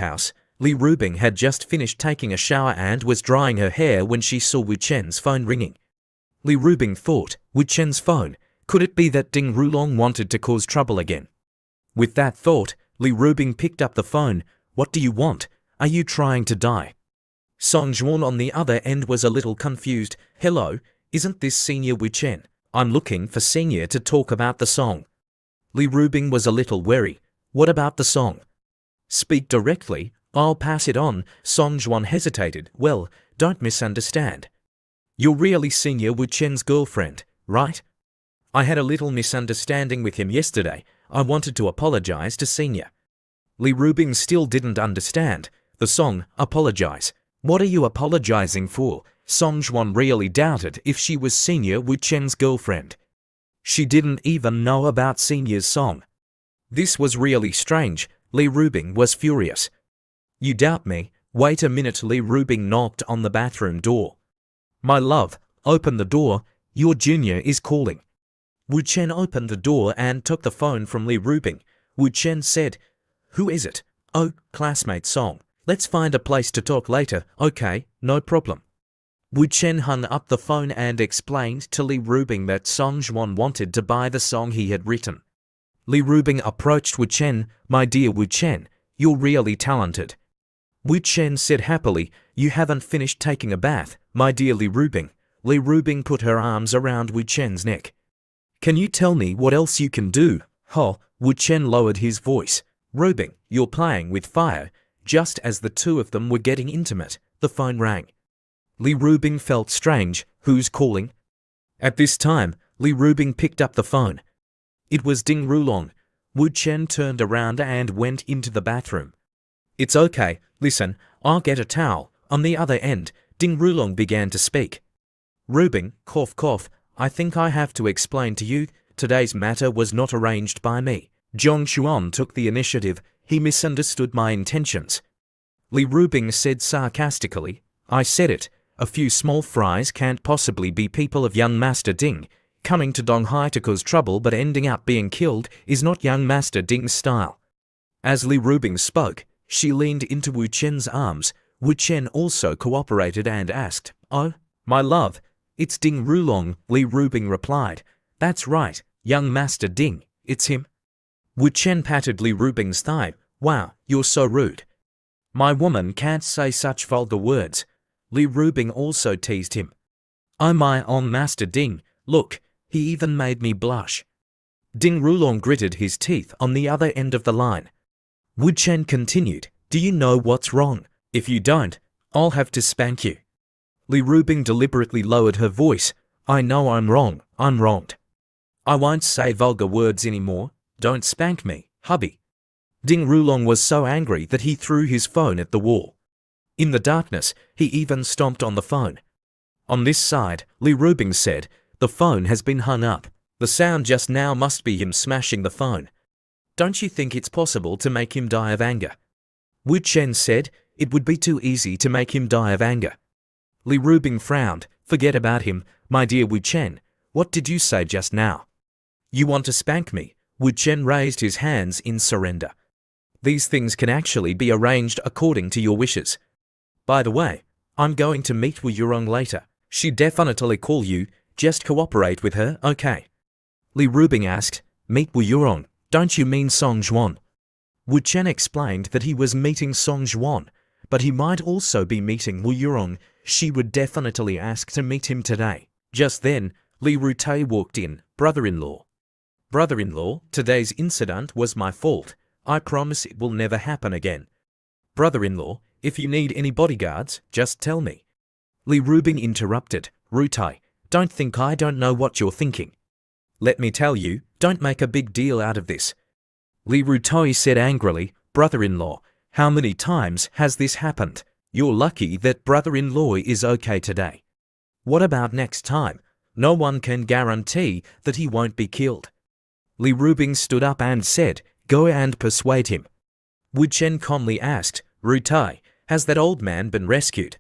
house, Li Rubing had just finished taking a shower and was drying her hair when she saw Wu Chen's phone ringing. Li Rubing thought, Wu Chen's phone, could it be that Ding Rulong wanted to cause trouble again? With that thought, Li Rubing picked up the phone. What do you want? Are you trying to die? Song Juan on the other end was a little confused. Hello, isn't this Senior Wu Chen? I'm looking for Senior to talk about the song. Li Rubing was a little wary. What about the song? Speak directly, I'll pass it on. Song Juan hesitated. Well, don't misunderstand. You're really Senior Wu Chen's girlfriend, right? I had a little misunderstanding with him yesterday. I wanted to apologize to Senior. Li Rubing still didn't understand. The song, apologize. What are you apologizing for? Song Juan really doubted if she was Senior Wu Chen's girlfriend. She didn't even know about Senior's song. This was really strange. Li Rubing was furious. You doubt me? Wait a minute. Li Rubing knocked on the bathroom door. My love, open the door. Your junior is calling. Wu Chen opened the door and took the phone from Li Rubing. Wu Chen said, Who is it? Oh, classmate Song. Let's find a place to talk later. Okay, no problem. Wu Chen hung up the phone and explained to Li Rubing that Song Juan wanted to buy the song he had written. Li Rubing approached Wu Chen. My dear Wu Chen, you're really talented. Wu Chen said happily, You haven't finished taking a bath, my dear Li Rubing. Li Rubing put her arms around Wu Chen's neck. Can you tell me what else you can do? Ho, Wu Chen lowered his voice. Rubing, you're playing with fire. Just as the two of them were getting intimate, the phone rang. Li Rubing felt strange. Who's calling? At this time, Li Rubing picked up the phone. It was Ding Rulong. Wu Chen turned around and went into the bathroom. It's okay, listen, I'll get a towel. On the other end, Ding Rulong began to speak. Rubing, cough cough, I think I have to explain to you, today's matter was not arranged by me. Zhong Xuan took the initiative. He misunderstood my intentions. Li Rubing said sarcastically, I said it, a few small fries can't possibly be people of young Master Ding. Coming to Donghai to cause trouble but ending up being killed is not young Master Ding's style. As Li Rubing spoke, she leaned into Wu Chen's arms. Wu Chen also cooperated and asked, Oh, my love, it's Ding Rulong. Li Rubing replied, That's right, young Master Ding, it's him. Wu Chen patted Li Rubing's thigh. Wow, you're so rude. My woman can't say such vulgar words. Li Rubing also teased him. Oh my own Master Ding, look, he even made me blush. Ding Rulong gritted his teeth on the other end of the line. Wu Chen continued, Do you know what's wrong? If you don't, I'll have to spank you. Li Rubing deliberately lowered her voice. I know I'm wrong, I'm wronged. I won't say vulgar words anymore. Don't spank me, hubby. Ding Rulong was so angry that he threw his phone at the wall. In the darkness, he even stomped on the phone. On this side, Li Rubing said, The phone has been hung up. The sound just now must be him smashing the phone. Don't you think it's possible to make him die of anger? Wu Chen said, It would be too easy to make him die of anger. Li Rubing frowned. Forget about him, my dear Wu Chen. What did you say just now? You want to spank me? Wu Chen raised his hands in surrender. These things can actually be arranged according to your wishes. By the way, I'm going to meet Wu Yurong later. She definitely call you, just cooperate with her, okay? Li Rubing asked, Meet Wu Yurong, don't you mean Song Juan? Wu Chen explained that he was meeting Song Juan, but he might also be meeting Wu Yurong. She would definitely ask to meet him today. Just then, Li Rutai walked in, brother-in-law. Brother-in-law, today's incident was my fault. I promise it will never happen again. Brother-in-law, if you need any bodyguards, just tell me. Li Rubing interrupted. Rutai, don't think I don't know what you're thinking. Let me tell you, don't make a big deal out of this. Li Rutai said angrily, Brother-in-law, how many times has this happened? You're lucky that brother-in-law is okay today. What about next time? No one can guarantee that he won't be killed. Li Rubing stood up and said, Go and persuade him. Wu Chen calmly asked, Rutai, has that old man been rescued?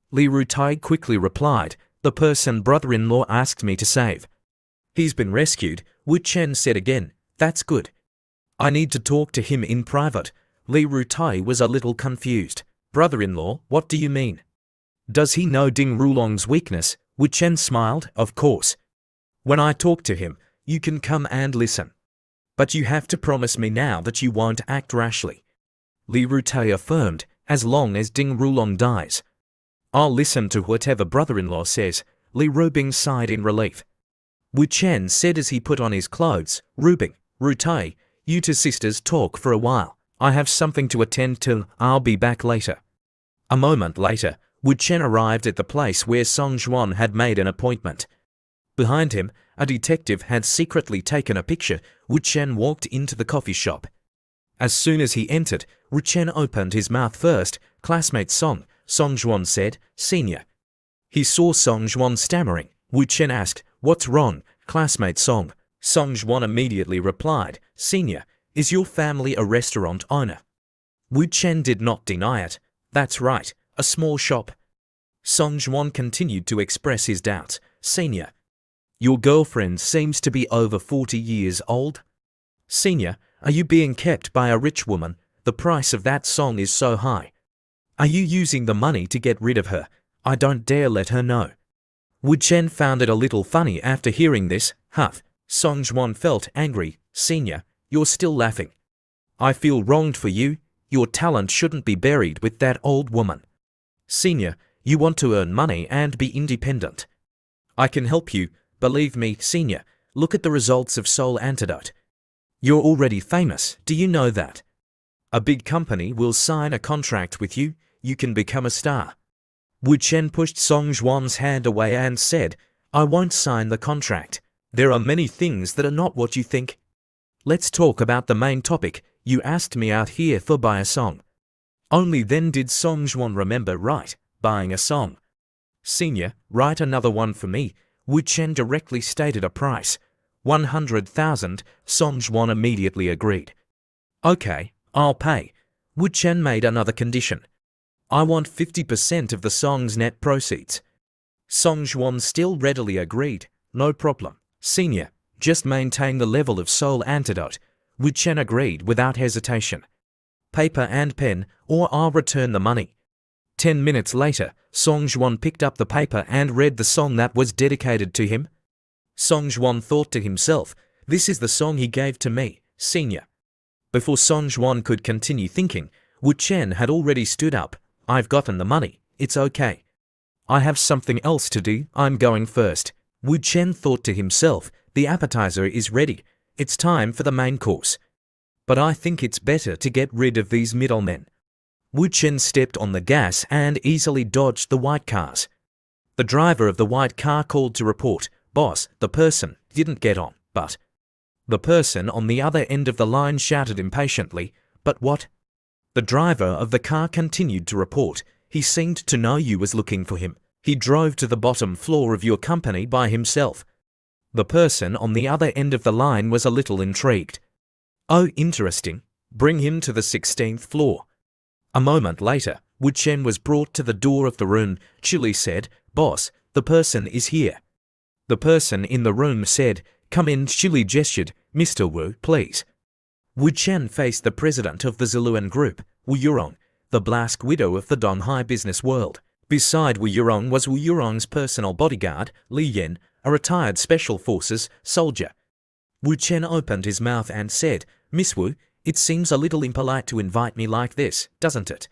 Li Rutai quickly replied, The person brother-in-law asked me to save. He's been rescued, Wu Chen said again. That's good. I need to talk to him in private. Li Rutai was a little confused. Brother-in-law, what do you mean? Does he know Ding Rulong's weakness? Wu Chen smiled, of course. When I talk to him, you can come and listen. But you have to promise me now that you won't act rashly. Li Rutai affirmed, as long as Ding Rulong dies. I'll listen to whatever brother-in-law says. Li Rubing sighed in relief. Wu Chen said as he put on his clothes, Rubing, Rutai, you two sisters talk for a while. I have something to attend to. I'll be back later. A moment later, Wu Chen arrived at the place where Song Juan had made an appointment. Behind him, a detective had secretly taken a picture. Wu Chen walked into the coffee shop. As soon as he entered, Wu Chen opened his mouth first. Classmate Song Juan said, Senior. He saw Song Juan stammering. Wu Chen asked, What's wrong, classmate Song? Song Juan immediately replied, Senior, is your family a restaurant owner? Wu Chen did not deny it. That's right, a small shop. Song Juan continued to express his doubts. Senior, your girlfriend seems to be over 40 years old. Senior, are you being kept by a rich woman? The price of that song is so high. Are you using the money to get rid of her? I don't dare let her know. Wu Chen found it a little funny after hearing this. Huff. Song Juan felt angry. Senior, you're still laughing. I feel wronged for you. Your talent shouldn't be buried with that old woman. Senior, you want to earn money and be independent. I can help you. Believe me, Senior. Look at the results of Soul Antidote. You're already famous. Do you know that? A big company will sign a contract with you. You can become a star. Wu Chen pushed Song Juan's hand away and said, I won't sign the contract. There are many things that are not what you think. Let's talk about the main topic. You asked me out here for buy a song. Only then did Song Juan remember, right, buying a song. Senior, write another one for me. Wu Chen directly stated a price. 100,000. Song Juan immediately agreed. Okay, I'll pay. Wu Chen made another condition. I want 50% of the song's net proceeds. Song Juan still readily agreed. No problem. Senior, just maintain the level of Soul Antidote. Wu Chen agreed without hesitation. Paper and pen, or I'll return the money. 10 minutes later, Song Juan picked up the paper and read the song that was dedicated to him. Song Juan thought to himself, this is the song he gave to me, Senior. Before Song Juan could continue thinking, Wu Chen had already stood up. I've gotten the money. It's okay. I have something else to do. I'm going first. Wu Chen thought to himself, the appetizer is ready. It's time for the main course. But I think it's better to get rid of these middlemen. Wu Chen stepped on the gas and easily dodged the white cars. The driver of the white car called to report, Boss, the person didn't get on, but... The person on the other end of the line shouted impatiently, But what? The driver of the car continued to report, He seemed to know you was looking for him. He drove to the bottom floor of your company by himself. The person on the other end of the line was a little intrigued. Oh, interesting. Bring him to the 16th floor. A moment later, Wu Chen was brought to the door of the room. Chili said, Boss, the person is here. The person in the room said, Come in. Chili gestured, Mr. Wu, please. Wu Chen faced the president of the Zuluan group, Wu Yurong, the Blask widow of the Donghai business world. Beside Wu Yurong was Wu Yurong's personal bodyguard, Li Yen, a retired special forces soldier. Wu Chen opened his mouth and said, Miss Wu, it seems a little impolite to invite me like this, doesn't it?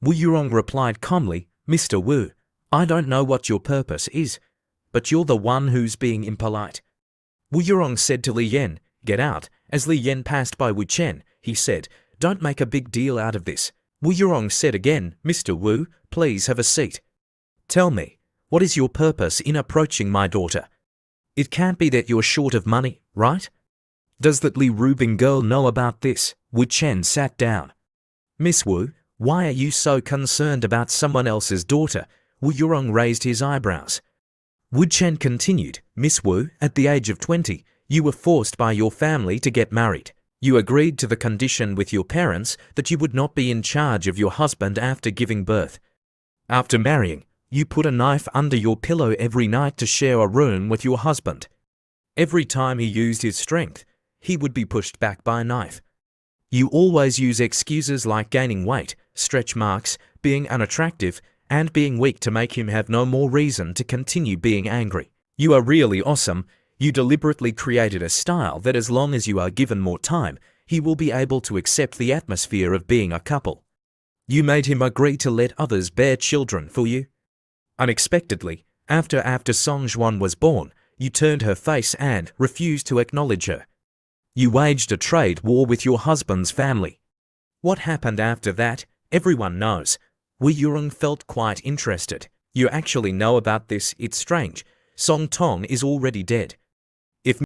Wu Yurong replied calmly, Mr. Wu, I don't know what your purpose is, but you're the one who's being impolite. Wu Yurong said to Li Yen, Get out. As Li Yen passed by Wu Chen, he said, Don't make a big deal out of this. Wu Yurong said again, Mr. Wu, please have a seat. Tell me, what is your purpose in approaching my daughter? It can't be that you're short of money, right? Does that Li Rubing girl know about this? Wu Chen sat down. Miss Wu, why are you so concerned about someone else's daughter? Wu Yurong raised his eyebrows. Wu Chen continued, Miss Wu, at the age of 20, you were forced by your family to get married. You agreed to the condition with your parents that you would not be in charge of your husband after giving birth. After marrying, you put a knife under your pillow every night to share a room with your husband. Every time he used his strength, he would be pushed back by a knife. You always use excuses like gaining weight, stretch marks, being unattractive, and being weak to make him have no more reason to continue being angry. You are really awesome. You deliberately created a style that as long as you are given more time, he will be able to accept the atmosphere of being a couple. You made him agree to let others bear children for you. Unexpectedly, after Song Juan was born, you turned her face and refused to acknowledge her. You waged a trade war with your husband's family. What happened after that, everyone knows. Wei Yurong felt quite interested. You actually know about this, it's strange. Song Tong is already dead.